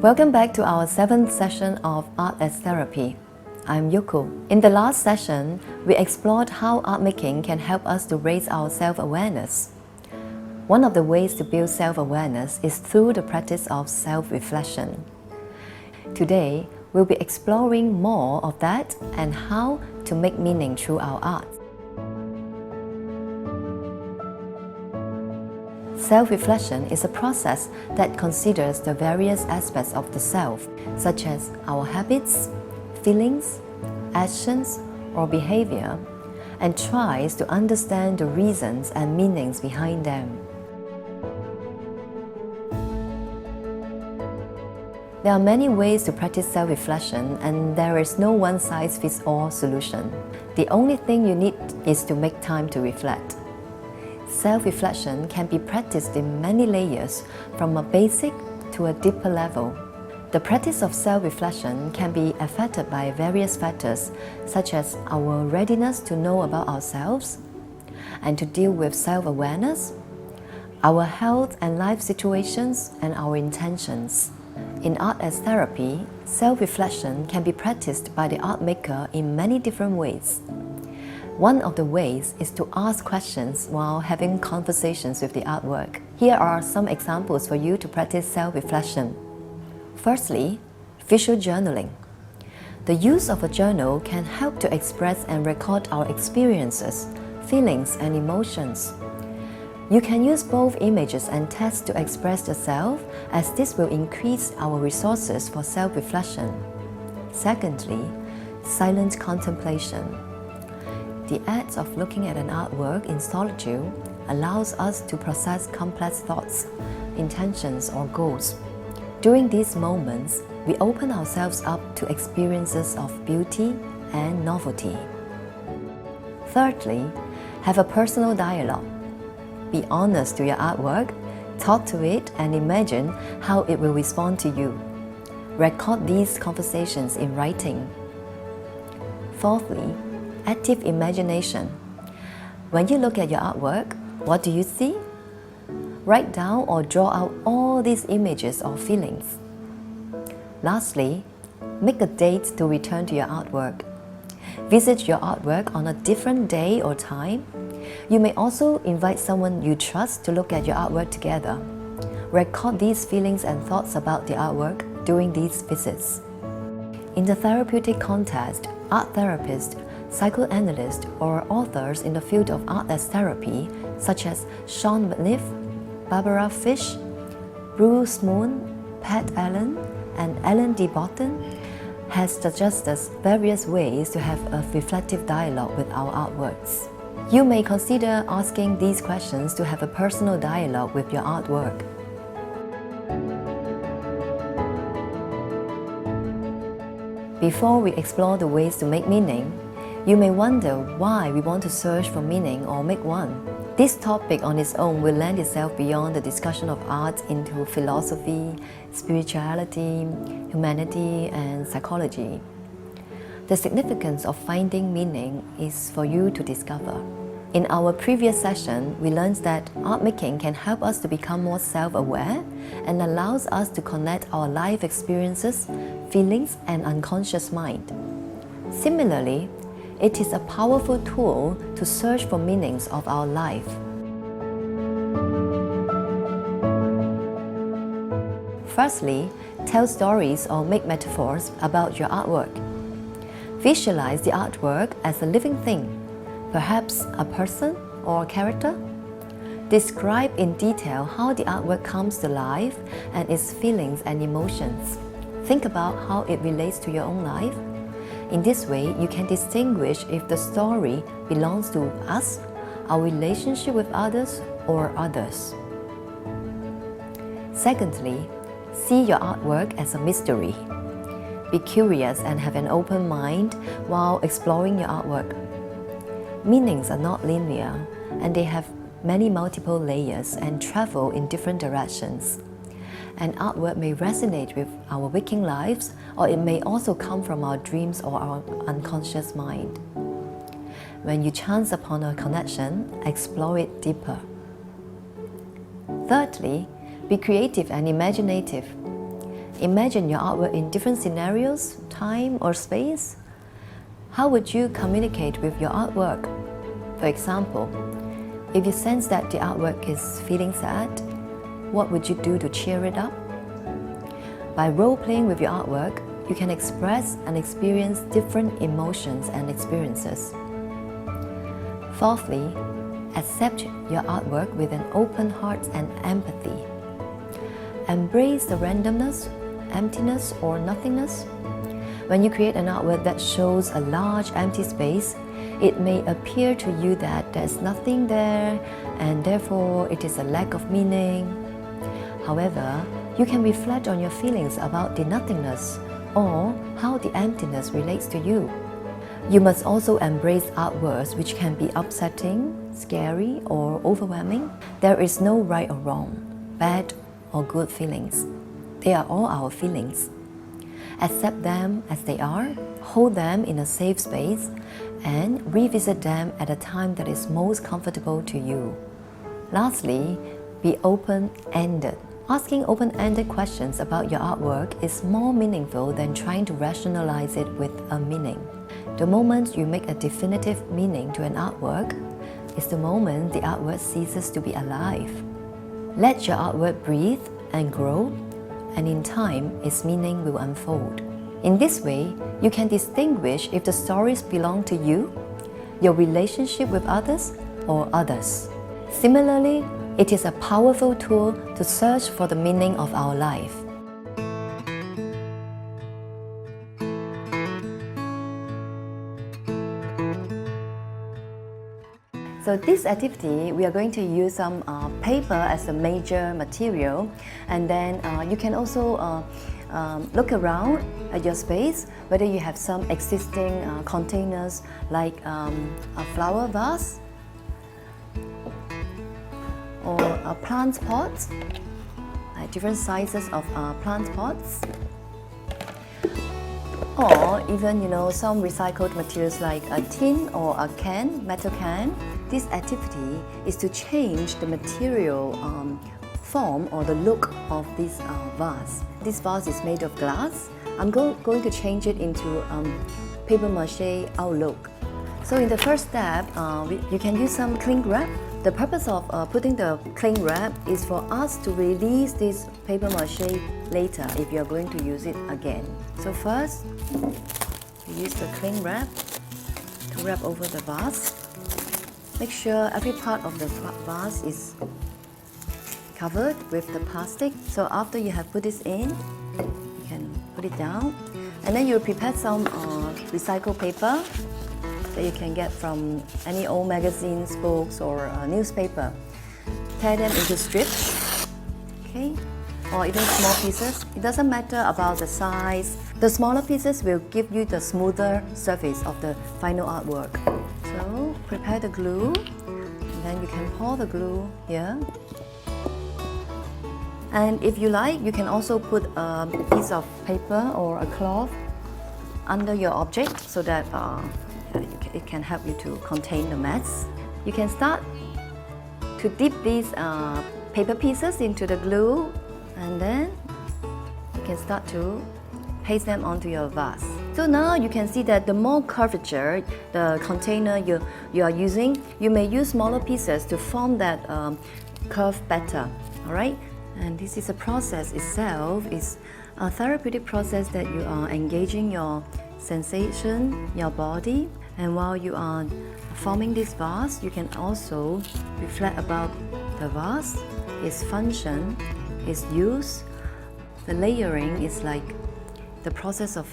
Welcome back to our 7th session of Art as Therapy. I'm Yoko. In the last session, we explored how art making can help us to raise our self-awareness. One of the ways to build self-awareness is through the practice of self-reflection. Today, we'll be exploring more of that and how to make meaning through our art. Self-reflection is a process that considers the various aspects of the self, such as our habits, feelings, actions, or behavior, and tries to understand the reasons and meanings behind them. There are many ways to practice self-reflection, and there is no one-size-fits-all solution. The only thing you need is to make time to reflect. Self-reflection can be practiced in many layers, from a basic to a deeper level. The practice of self-reflection can be affected by various factors, such as our readiness to know about ourselves and to deal with self-awareness, our health and life situations, and our intentions. In Art as Therapy, self-reflection can be practiced by the art maker in many different ways. One of the ways is to ask questions while having conversations with the artwork. Here are some examples for you to practice self-reflection. Firstly, visual journaling. The use of a journal can help to express and record our experiences, feelings, and emotions. You can use both images and text to express the self, as this will increase our resources for self-reflection. Secondly, silent contemplation. The act of looking at an artwork in solitude allows us to process complex thoughts, intentions, or goals. During these moments, we open ourselves up to experiences of beauty and novelty. Thirdly, have a personal dialogue. Be honest to your artwork, talk to it, and imagine how it will respond to you. Record these conversations in writing. Fourthly, active imagination. When you look at your artwork, what do you see? Write down or draw out all these images or feelings. Lastly, make a date to return to your artwork. Visit your artwork on a different day or time. You may also invite someone you trust to look at your artwork together. Record these feelings and thoughts about the artwork during these visits. In the therapeutic context, art therapists, psychoanalysts, or authors in the field of art as therapy, such as Sean McNiff, Barbara Fish, Bruce Moon, Pat Allen, and Ellen D. Botton, has suggested various ways to have a reflective dialogue with our artworks. You may consider asking these questions to have a personal dialogue with your artwork. Before we explore the ways to make meaning, you may wonder why we want to search for meaning or make one. This topic on its own will lend itself beyond the discussion of art into philosophy, spirituality, humanity, and psychology. The significance of finding meaning is for you to discover. In our previous session, we learned that art making can help us to become more self-aware and allows us to connect our life experiences, feelings, and unconscious mind. Similarly, it is a powerful tool to search for meanings of our life. Firstly, tell stories or make metaphors about your artwork. Visualize the artwork as a living thing, perhaps a person or a character. Describe in detail how the artwork comes to life and its feelings and emotions. Think about how it relates to your own life. In this way, you can distinguish if the story belongs to us, our relationship with others, or others. Secondly, see your artwork as a mystery. Be curious and have an open mind while exploring your artwork. Meanings are not linear, and they have many multiple layers and travel in different directions. An artwork may resonate with our waking lives, or it may also come from our dreams or our unconscious mind. When you chance upon a connection, explore it deeper. Thirdly, be creative and imaginative. Imagine your artwork in different scenarios, time or space. How would you communicate with your artwork? For example, if you sense that the artwork is feeling sad, what would you do to cheer it up? By role-playing with your artwork, you can express and experience different emotions and experiences. Fourthly, accept your artwork with an open heart and empathy. Embrace the randomness, emptiness, or nothingness. When you create an artwork that shows a large empty space, it may appear to you that there's nothing there and therefore it is a lack of meaning. However, you can reflect on your feelings about the nothingness or how the emptiness relates to you. You must also embrace artworks which can be upsetting, scary, or overwhelming. There is no right or wrong, bad or good feelings. They are all our feelings. Accept them as they are, hold them in a safe space, and revisit them at a time that is most comfortable to you. Lastly, be open-ended. Asking open-ended questions about your artwork is more meaningful than trying to rationalize it with a meaning. The moment you make a definitive meaning to an artwork is the moment the artwork ceases to be alive. Let your artwork breathe and grow, and in time, its meaning will unfold. In this way, you can distinguish if the stories belong to you, your relationship with others, or others. Similarly, it is a powerful tool to search for the meaning of our life. So this activity, we are going to use some paper as a major material, and then you can also look around at your space, whether you have some existing containers like a flower vase or a plant pot, like different sizes of plant pots, or even some recycled materials like a tin or a can, metal can. This activity is to change the material form or the look of this vase. This vase is made of glass. I'm going to change it into paper mache outlook. So in the first step, you can use some cling wrap. The purpose of putting the cling wrap is for us to release this paper mache later if you are going to use it again. So first, we use the cling wrap to wrap over the vase. Make sure every part of the vase is covered with the plastic. So after you have put this in, you can put it down. And then you prepare some recycled paper that you can get from any old magazines, books, or newspaper. Tear them into strips, okay? Or even small pieces. It doesn't matter about the size. The smaller pieces will give you the smoother surface of the final artwork. So prepare the glue, and then you can pour the glue here. And if you like, you can also put a piece of paper or a cloth under your object so that it can help you to contain the mess. You can start to dip these paper pieces into the glue, and then you can start to paste them onto your vase. So now you can see that the more curvature the container you are using, you may use smaller pieces to form that curve better, all right? And this is a process itself. It's a therapeutic process that you are engaging your sensation, your body, and while you are forming this vase, you can also reflect about the vase, its function, its use. The layering is like the process of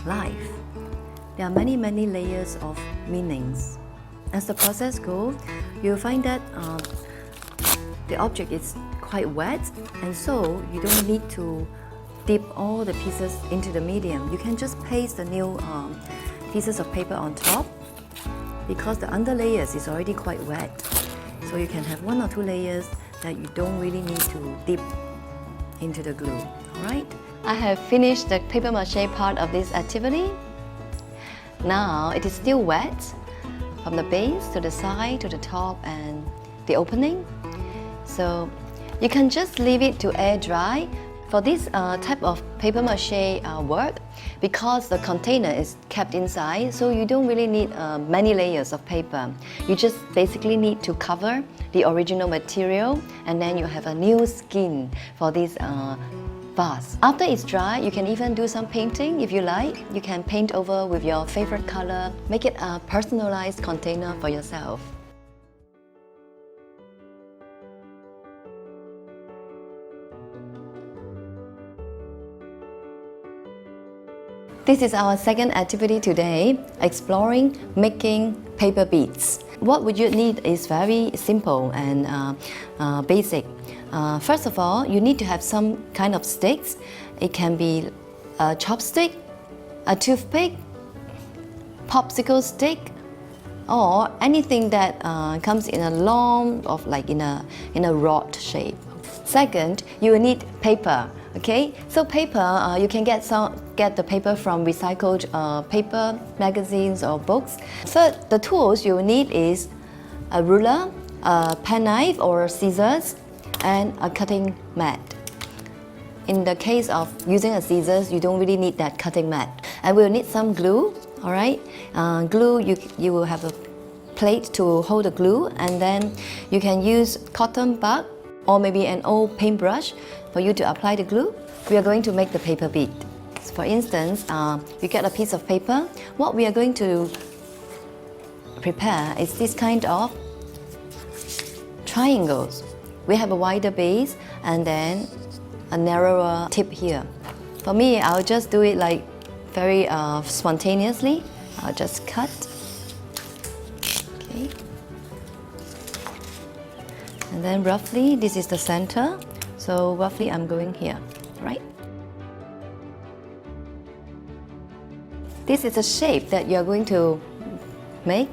life. There are many layers of meanings. As the process goes, you'll find that the object is quite wet, and so you don't need to dip all the pieces into the medium. You can just paste the new pieces of paper on top, because the under layers is already quite wet. So you can have 1 or 2 layers that you don't really need to dip into the glue, alright? I have finished the paper mache part of this activity. Now it is still wet from the base to the side to the top and the opening. So you can just leave it to air dry. For this type of paper mache work, because the container is kept inside, so you don't really need many layers of paper. You just basically need to cover the original material, and then you have a new skin for this vase. After it's dry, you can even do some painting if you like. You can paint over with your favorite color, make it a personalized container for yourself. This is our second activity today, exploring making paper beads. What would you need is very simple and basic. First of all, you need to have some kind of sticks. It can be a chopstick, a toothpick, popsicle stick, or anything that comes in a long of like in a rod shape. Second, you will need paper. Okay, so paper, you can get the paper from recycled paper, magazines or books. Third, the tools you will need is a ruler, a penknife or scissors, and a cutting mat. In the case of using a scissors, you don't really need that cutting mat. And we'll need some glue, all right? Glue, you will have a plate to hold the glue, and then you can use cotton bud or maybe an old paintbrush for you to apply the glue. We are going to make the paper bead. So for instance, you get a piece of paper. What we are going to prepare is this kind of triangles. We have a wider base and then a narrower tip here. For me, I'll just do it like very spontaneously. I'll just cut. Okay. And then roughly, this is the center. So roughly I'm going here, right? This is the shape that you're going to make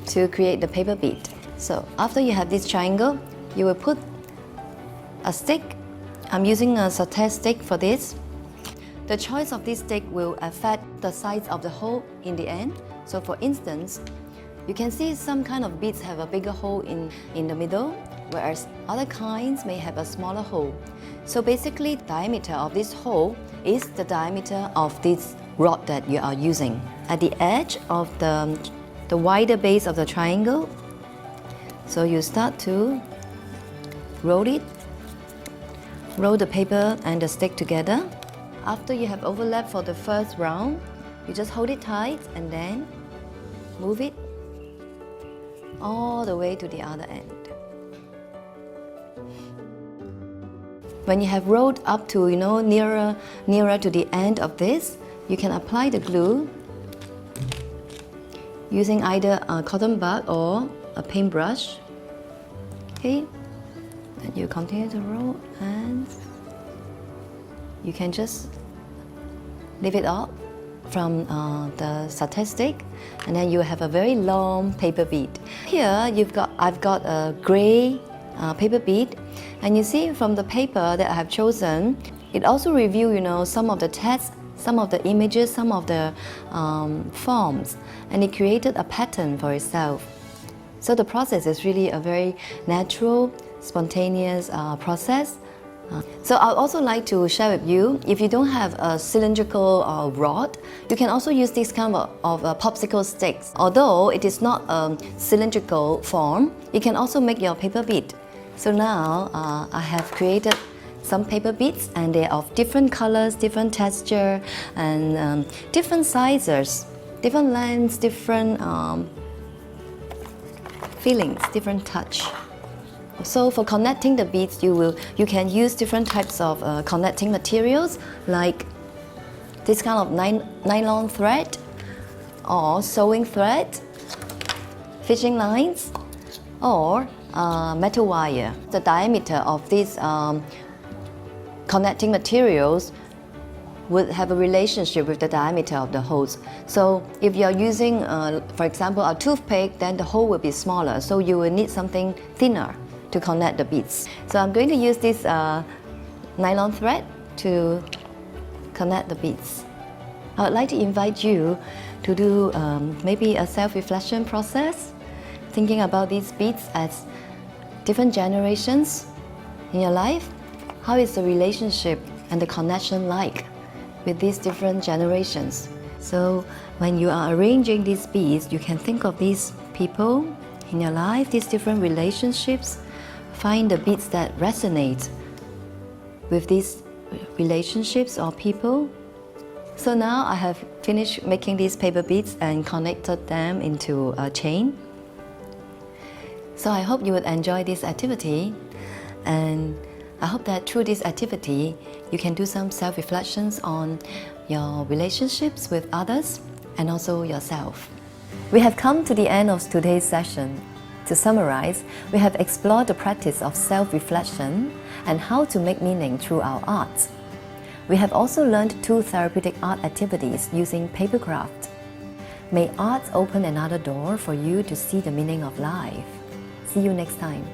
to create the paper bead. So after you have this triangle, you will put a stick. I'm using a satay stick for this. The choice of this stick will affect the size of the hole in the end. So for instance, you can see some kind of beads have a bigger hole in the middle, whereas other kinds may have a smaller hole. So basically, the diameter of this hole is the diameter of this rod that you are using. At the edge of the wider base of the triangle, so you start to roll it, roll the paper and the stick together. After you have overlapped for the first round, you just hold it tight and then move it all the way to the other end. When you have rolled up to nearer to the end of this, you can apply the glue using either a cotton bud or a paintbrush. Okay, then you continue to roll and you can just leave it up from the satay stick, and then you have a very long paper bead. Here I've got a gray paper bead, and you see from the paper that I have chosen, it also reveals some of the text, some of the images, some of the forms, and it created a pattern for itself. So the process is really a very natural, spontaneous process. So I'd also like to share with you, if you don't have a cylindrical rod, you can also use this kind of popsicle sticks. Although it is not a cylindrical form, you can also make your paper bead. So now I have created some paper beads, and they're of different colors, different texture, and different sizes, different lengths, different feelings, different touch. So for connecting the beads, you can use different types of connecting materials, like this kind of nylon thread or sewing thread, fishing lines, or metal wire. The diameter of these connecting materials would have a relationship with the diameter of the holes. So if you're using, for example, a toothpick, then the hole will be smaller, so you will need something thinner to connect the beads. So I'm going to use this nylon thread to connect the beads. I would like to invite you to do maybe a self-reflection process, thinking about these beads as different generations in your life. How is the relationship and the connection like with these different generations? So when you are arranging these beads, you can think of these people in your life, these different relationships. Find the beads that resonate with these relationships or people. So now I have finished making these paper beads and connected them into a chain. So I hope you would enjoy this activity, and I hope that through this activity you can do some self-reflections on your relationships with others and also yourself. We have come to the end of today's session. To summarize, we have explored the practice of self-reflection and how to make meaning through our art. We have also learned 2 therapeutic art activities using paper craft. May art open another door for you to see the meaning of life. See you next time.